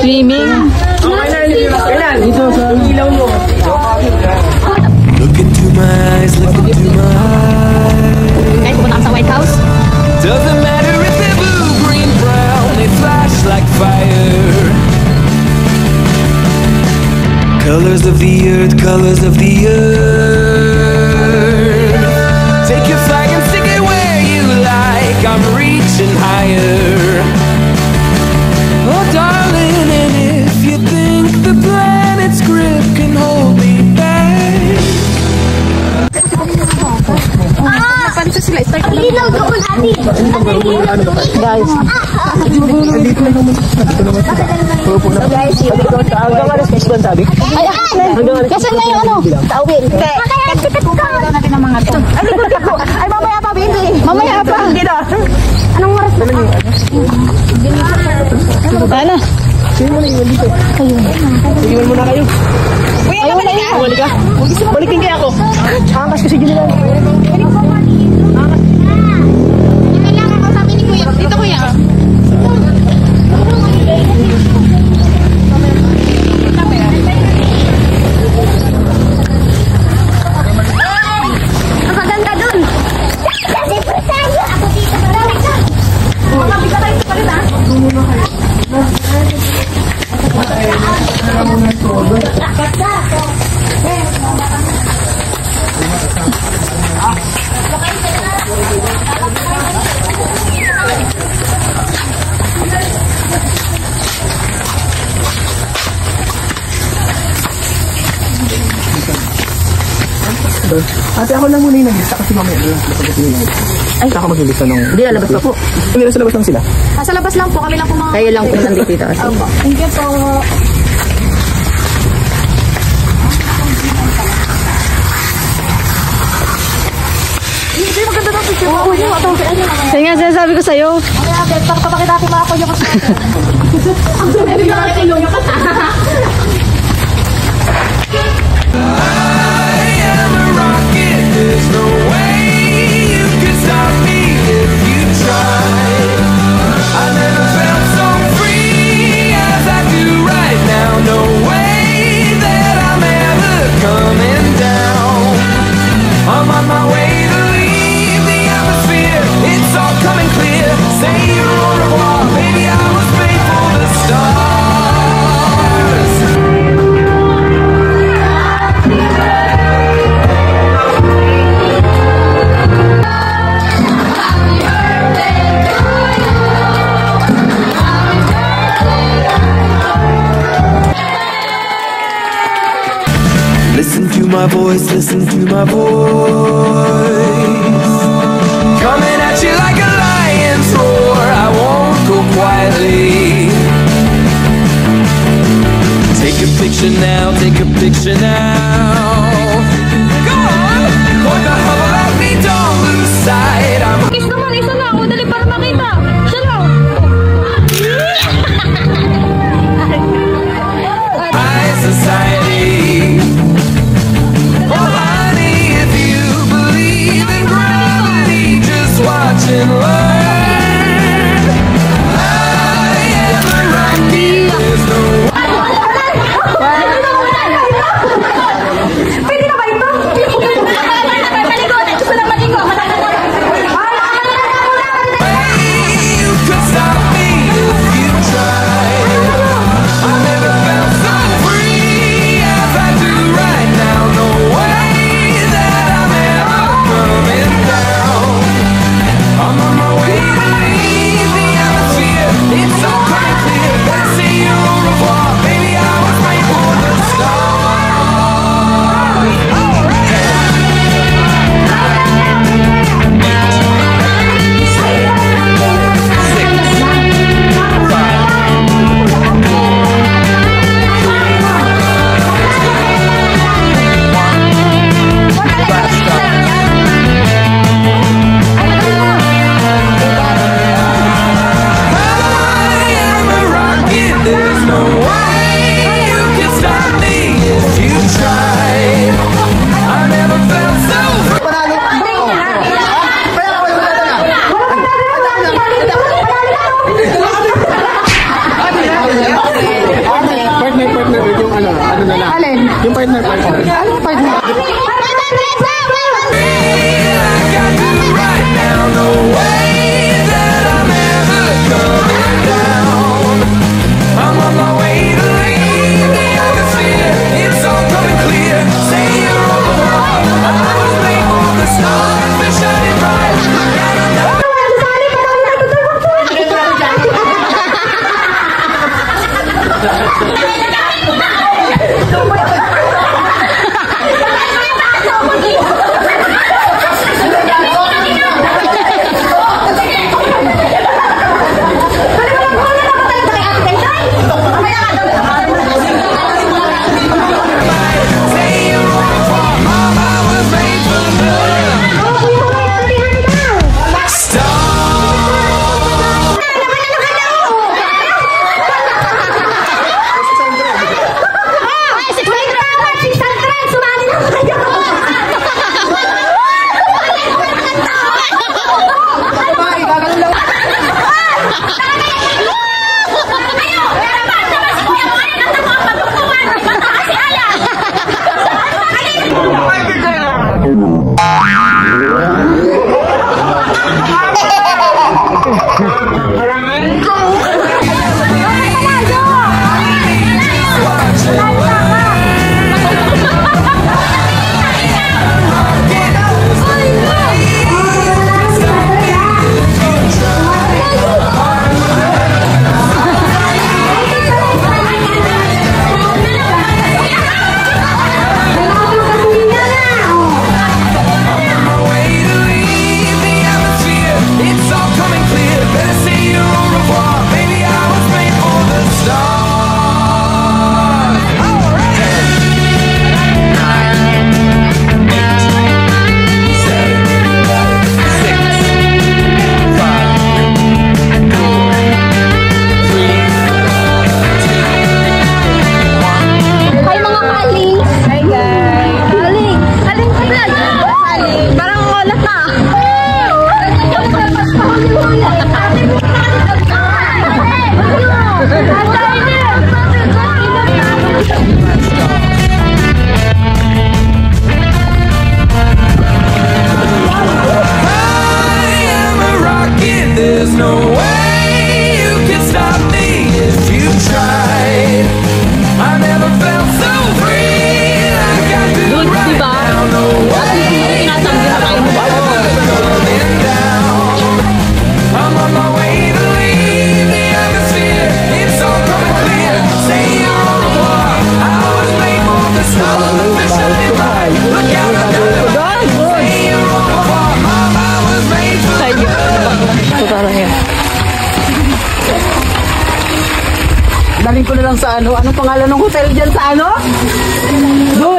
Swimming. Look into my eyes, look into my eyes. Kahit pupunta ka sa White House? Doesn't matter if they're blue, green, brown, they flash like fire. Colors of the earth, colors of the earth. Take your flag and stick it where you like. I'm reaching higher. Oh darling, and if you think the planet's grip can hold me back. Pansa sila, start na Linaw doon, ate. guys. Guys, yung ikaw sa hanggang alas kasi kung sabi. Ay, kasi na yung ano? Tawin. Kaya sikat ko. Natin ang mga to. Ay, likod ako. Ay, mamaya pa, Bindi. Mamaya pa. Hindi na. Anong oras na? Ano? Sino mo na iwan dito? Iwan mo na kayo. Uy, ano ba na yan? Balik ka? Balikin kaya ako. Angas kasi ginilan. Kailangan ko sabi ni Kuya. Dito Kuya. Nakaganda dun. Siyempre tayo. Ako dito. Marami ka. Mga bigat tayo sa palit, ha? Ate, ako lang muna yung nag-lista kasi mamaya lang. Ay, saka mag-lista nung... Hindi, lalabas pa po. Hindi na sa labas lang sila. Nasa labas lang po. Kami lang po mga... Kayo lang po nandito dito. Thank you po. Hindi, maganda daw picture. Oo, yung ito. Kaya nga sinasabi ko sa'yo. Kaya, Beth, pakapakita natin mga kuya ko sa atin. Ang dumi na natin yung There's no way you can stop me if you try. I never felt so free as I do right now. No way that I'm ever coming down. I'm on my way to leave the atmosphere. It's all coming clear. Say you're au revoir, baby. I was made for the stars. Listen to my voice, listen to my voice. Coming at you like a lion's roar. I won't go quietly. Take a picture now, take a picture now. Go on, point the hubble at me, don't lose sight. I'm Kiss naman, isa lang. O, dali para makita. Siya lang. high society. Oh honey, if you believe in gravity, just watch and learn. I am a rocket, there's no stars are shining bright. Daling ko na lang sa ano. Anong pangalan ng hotel dyan sa ano? Doon.